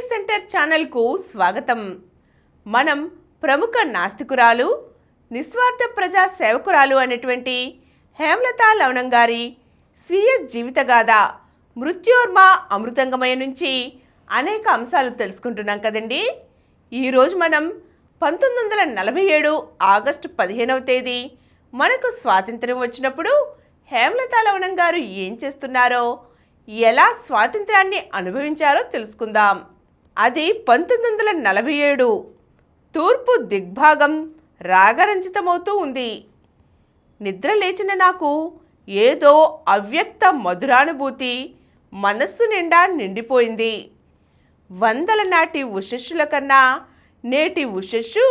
Centre ఛానల్కు స్వాగతం. మనం ప్రముఖ నాస్తికురాలు, నిస్వార్థ ప్రజా సేవకురాలు అనేటువంటి హేమలత లవణం గారి స్వీయ జీవితగాథ మృత్యోర్మ అమృతంగమయ నుంచి అనేక అంశాలు తెలుసుకుంటున్నాం కదండి. ఈరోజు మనం 1947 ఆగస్టు 15వ తేదీ మనకు స్వాతంత్ర్యం వచ్చినప్పుడు హేమలత లవణం గారు ఏం చేస్తున్నారో, ఎలా స్వాతంత్ర్యాన్ని అనుభవించారో తెలుసుకుందాం. అది 1947. తూర్పు దిగ్భాగం రాగరంజితమవుతూ ఉంది. నిద్ర లేచిన నాకు ఏదో అవ్యక్త మధురానుభూతి మనస్సు నిండా నిండిపోయింది. వందల నాటి ఉషస్సుల కన్నా నేటి ఉషస్సు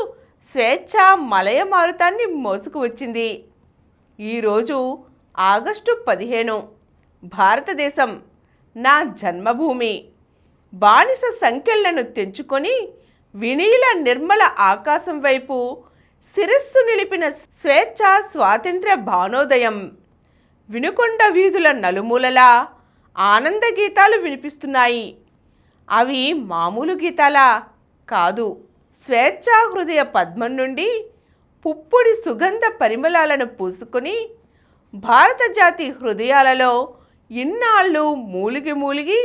స్వేచ్ఛ మలయ మారుతాన్ని మోసుకు వచ్చింది. ఈరోజు ఆగస్టు 15, భారతదేశం నా జన్మభూమి. బానిస సంఖ్యలను తెంచుకొని వినీల నిర్మల ఆకాశం వైపు శిరస్సు నిలిపిన స్వేచ్ఛ స్వాతంత్ర్య భానోదయం. వినుకొండ వీధుల నలుమూలలా ఆనంద గీతాలు వినిపిస్తున్నాయి. అవి మామూలు గీతాలా కాదు. స్వేచ్ఛా హృదయ పద్మం నుండి పుప్పుడి సుగంధ పరిమళాలను పూసుకొని భారత జాతి హృదయాలలో ఇన్నాళ్ళు మూలిగి మూలిగి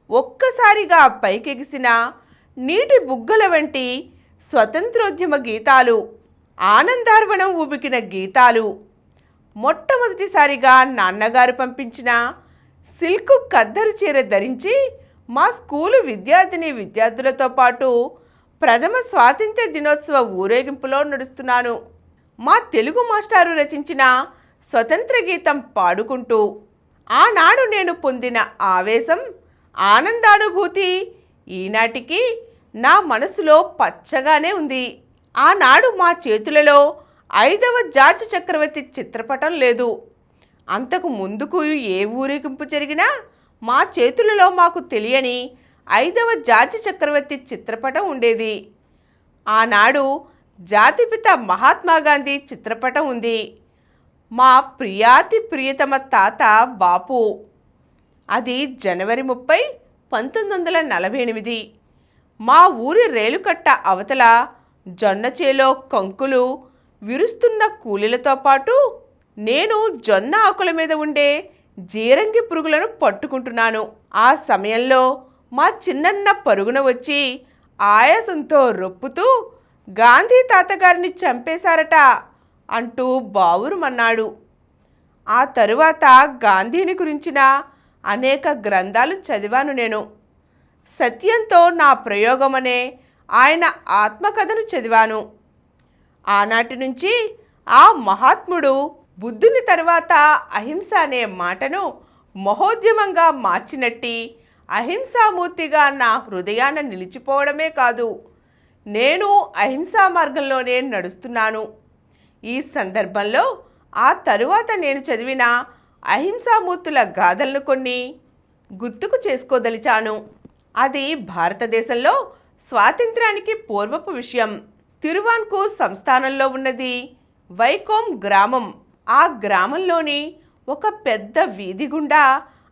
ఒక్కసారిగా పైకెగిసిన నీటి బుగ్గల వంటి స్వతంత్రోద్యమ గీతాలు, ఆనందార్వణం ఉబికిన గీతాలు. మొట్టమొదటిసారిగా నాన్నగారు పంపించిన సిల్క్ ఖద్దరు చీర ధరించి మా స్కూలు విద్యార్థులతో పాటు ప్రథమ స్వాతంత్ర్య దినోత్సవ ఊరేగింపులో నడుస్తున్నాను. మా తెలుగు మాస్టారు రచించిన స్వతంత్ర గీతం పాడుకుంటూ ఆనాడు నేను పొందిన ఆవేశం, ఆనందానుభూతి ఈనాటికి నా మనసులో పచ్చగానే ఉంది. ఆనాడు మా చేతులలో 5వ జార్జ్ చక్రవర్తి చిత్రపటం లేదు. అంతకు ముందుకు ఏ ఊరేగింపు జరిగినా మా చేతులలో మాకు తెలియని 5వ జార్జ్ చక్రవర్తి చిత్రపటం ఉండేది. ఆనాడు జాతిపిత మహాత్మాగాంధీ చిత్రపటం ఉంది. మా ప్రియాతి ప్రియతమ తాత బాపు. అది జనవరి 30, 1948. మా ఊరి రేలుకట్ట అవతల జొన్నచేలో కంకులు విరుస్తున్న కూలీలతో పాటు నేను జొన్న ఆకుల మీద ఉండే జీరంగి పురుగులను పట్టుకుంటున్నాను. ఆ సమయంలో మా చిన్నన్న పరుగున వచ్చి ఆయాసంతో రొప్పుతూ గాంధీ తాతగారిని చంపేశారట అంటూ బావురుమన్నాడు. ఆ తరువాత గాంధీని గురించిన అనేక గ్రంథాలు చదివాను నేను. సత్యంతో నా ప్రయోగం అనే ఆయన ఆత్మకథను చదివాను. ఆనాటి నుంచి ఆ మహాత్ముడు బుద్ధుని తర్వాత అహింస అనే మాటను మహోద్యమంగా మార్చినట్టి అహింసామూర్తిగా నా హృదయాన నిలిచిపోవడమే కాదు, నేను అహింసా మార్గంలోనే నడుస్తున్నాను. ఈ సందర్భంలో ఆ తరువాత నేను చదివిన అహింసామూర్తుల గాథలను కొన్ని గుర్తుకు చేసుకోదలిచాను. అది భారతదేశంలో స్వాతంత్ర్యానికి పూర్వపు విషయం. తిరువాన్కూర్ సంస్థానంలో ఉన్నది వైకోమ్ గ్రామం. ఆ గ్రామంలోని ఒక పెద్ద వీధి గుండా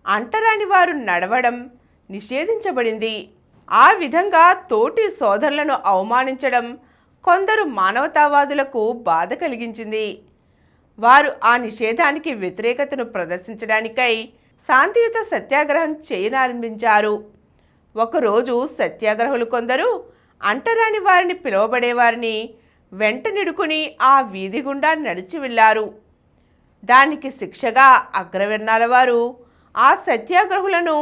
అంటరాని వారు నడవడం నిషేధించబడింది. ఆ విధంగా తోటి సోదరులను అవమానించడం కొందరు మానవతావాదులకు బాధ కలిగించింది. వారు ఆ నిషేధానికి వ్యతిరేకతను ప్రదర్శించడానికై శాంతియుత సత్యాగ్రహం చేయనారంభించారు. ఒకరోజు సత్యాగ్రహులు కొందరు అంటరాని వారిని పిలువబడేవారిని వెంట నిడుకుని ఆ వీధి గుండా నడిచి వెళ్ళారు. దానికి శిక్షగా అగ్రవర్ణాల వారు ఆ సత్యాగ్రహులను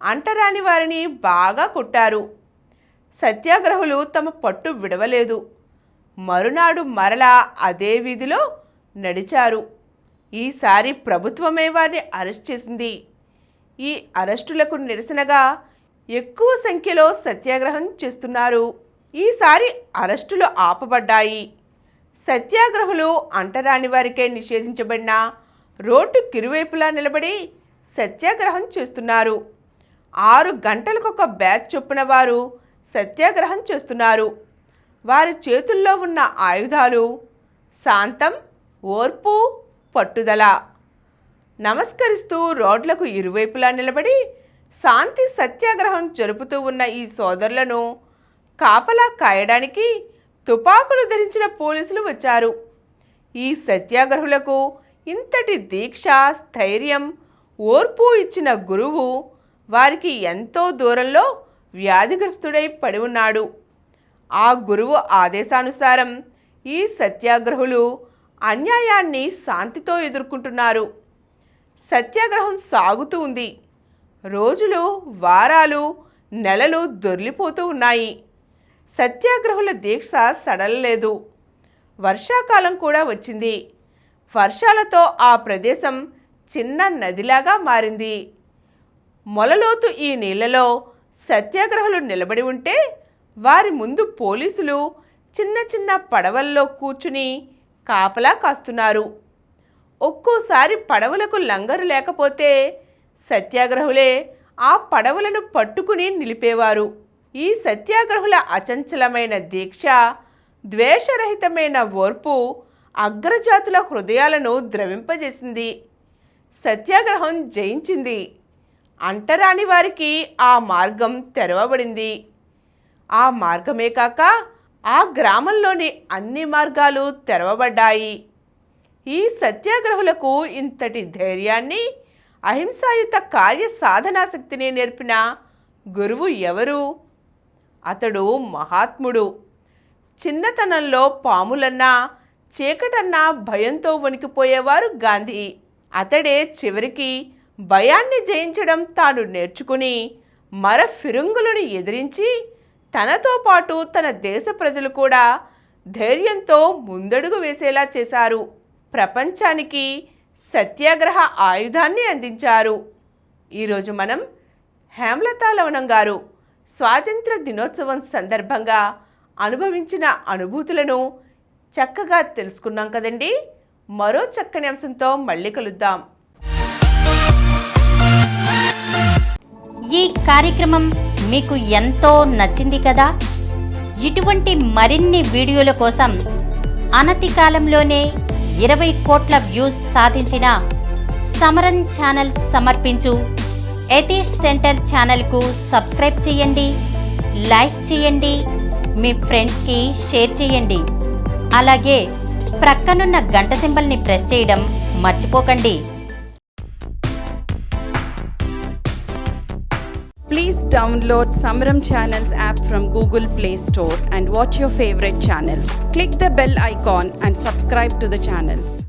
అంటరాని వారిని బాగా కొట్టారు. సత్యాగ్రహులు తమ పట్టు విడవలేదు. మరునాడు మరలా అదే వీధిలో నడిచారు. ఈసారి ప్రభుత్వమే వారిని అరెస్ట్ చేసింది. ఈ అరెస్టులకు నిరసనగా ఎక్కువ సంఖ్యలో సత్యాగ్రహం చేస్తున్నారు. ఈసారి అరెస్టులు ఆపబడ్డాయి. సత్యాగ్రహులు అంటరాని వారికే నిషేధించబడిన రోడ్డు కిరువైపులా నిలబడి సత్యాగ్రహం చేస్తున్నారు. 6 గంటలకొక బ్యాచ్ చొప్పున వారు సత్యాగ్రహం చేస్తున్నారు. వారి చేతుల్లో ఉన్న ఆయుధాలు శాంతం, ఓర్పు, పట్టుదల. నమస్కరిస్తూ రోడ్లకు ఇరువైపులా నిలబడి శాంతి సత్యాగ్రహం జరుపుతూ ఉన్న ఈ సోదరులను కాపలా కాయడానికి తుపాకులు ధరించిన పోలీసులు వచ్చారు. ఈ సత్యాగ్రహులకు ఇంతటి దీక్ష, స్థైర్యం, ఓర్పు ఇచ్చిన గురువు వారికి ఎంతో దూరంలో వ్యాధిగ్రస్తుడై పడి ఉన్నాడు. ఆ గురువు ఆదేశానుసారం ఈ సత్యాగ్రహులు అన్యాయాన్ని శాంతితో ఎదుర్కొంటున్నారు. సత్యాగ్రహం సాగుతూ ఉంది. రోజులు, వారాలు, నెలలు దొర్లిపోతూ ఉన్నాయి. సత్యాగ్రహుల దీక్ష సడలలేదు. వర్షాకాలం కూడా వచ్చింది. వర్షాలతో ఆ ప్రదేశం చిన్న నదిలాగా మారింది. మొలలోతు ఈ నీళ్లలో సత్యాగ్రహులు నిలబడి ఉంటే వారి ముందు పోలీసులు చిన్న చిన్న పడవల్లో కూర్చుని కాపలా కాస్తున్నారు. ఒక్కోసారి పడవలకు లంగరు లేకపోతే సత్యాగ్రహులే ఆ పడవలను పట్టుకుని నిలిపేవారు. ఈ సత్యాగ్రహుల అచంచలమైన దీక్ష, ద్వేషరహితమైన ఓర్పు అగ్రజాతుల హృదయాలను ద్రవింపజేసింది. సత్యాగ్రహం జయించింది. అంటరాని వారికి ఆ మార్గం తెరవబడింది. ఆ మార్గమే కాక ఆ గ్రామంలోని అన్ని మార్గాలు తెరవబడ్డాయి. ఈ సత్యాగ్రహులకు ఇంతటి ధైర్యాన్ని, అహింసాయుత కార్య సాధనాశక్తిని నేర్పిన గురువు ఎవరు? అతడు మహాత్ముడు. చిన్నతనంలో పాములన్నా, చీకటన్నా భయంతో వణికిపోయేవారు గాంధీ. అతడే చివరికి భయాన్ని జయించడం తాను నేర్చుకుని మర ఫిరంగులను ఎదిరించి తనతో పాటు తన దేశ ప్రజలు కూడా ధైర్యంతో ముందడుగు వేసేలా చేశారు. ప్రపంచానికి సత్యాగ్రహ ఆయుధాన్ని అందించారు. ఈరోజు మనం హేమలతా లవణం గారు స్వాతంత్ర దినోత్సవం సందర్భంగా అనుభవించిన అనుభూతులను చక్కగా తెలుసుకున్నాం కదండి. మరో చక్కని అంశంతో మళ్ళీ కలుద్దాం. ఈ కార్యక్రమం మీకు ఎంతో నచ్చింది కదా. ఇటువంటి మరిన్ని వీడియోల కోసం అనతి కాలంలోనే 20 కోట్ల వ్యూస్ సాధించిన సమరన్ ఛానల్ సమర్పించు యతీష్ సెంటర్ ఛానల్కు సబ్స్క్రైబ్ చేయండి, లైక్ చేయండి, మీ ఫ్రెండ్స్కి షేర్ చేయండి. అలాగే ప్రక్కనున్న గంట సింబల్ని ప్రెస్ చేయడం మర్చిపోకండి. Please download Samaram Channels app from Google Play Store and watch your favorite channels. Click the bell icon and subscribe to the channels.